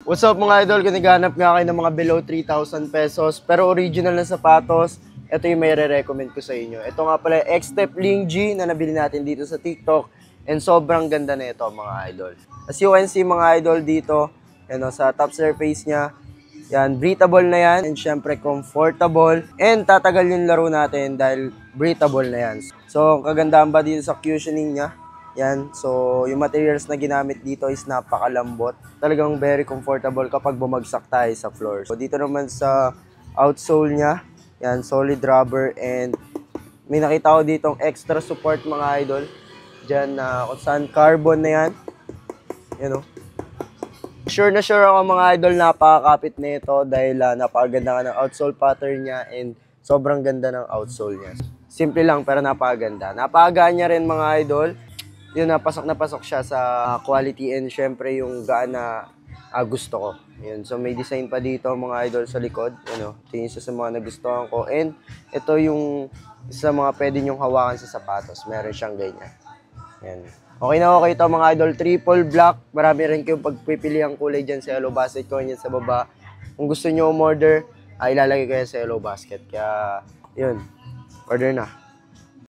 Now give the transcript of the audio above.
What's up mga idol? Kung naghanap nga kayo ng mga below 3,000 pesos pero original na sapatos, ito yung may re-recommend ko sa inyo. Ito nga pala X-Step Ling G na nabili natin dito sa TikTok and sobrang ganda na ito mga idol. As you can see mga idol dito, sa top surface niya, yan, breathable na yan and syempre comfortable and tatagal yung laro natin dahil breathable na yan. So kagandahan ba dito sa cushioning niya? Yan, so yung materials na ginamit dito is napakalambot. Talagang very comfortable kapag bumagsak tayo sa floor. So dito naman sa outsole niya, yan, solid rubber and may nakita ko ditong extra support mga idol. Diyan na kung saan carbon na yan. Yan o. Sure na sure ako mga idol napakakapit na ito dahil napakaganda nga ng outsole pattern niya and sobrang ganda ng outsole niya. Simple lang pero napakaganda. Napakagaan niya rin mga idol. Yun, na pasok siya sa quality and syempre yung gaan na gusto ko. Yun, so may design pa dito mga idol sa likod. Ito yung isa sa mga nagustuhan ko. And ito yung isa sa mga pwede nyong hawakan sa sapatos. Meron siyang ganyan. Yan. Okay na okay ito mga idol. Triple black. Marami rin kayong pagpipili ang kulay dyan sa yellow basket ko. Yan sa baba. Kung gusto nyo umorder, ilalagay ko yan sa yellow basket. Kaya, yun. Order na.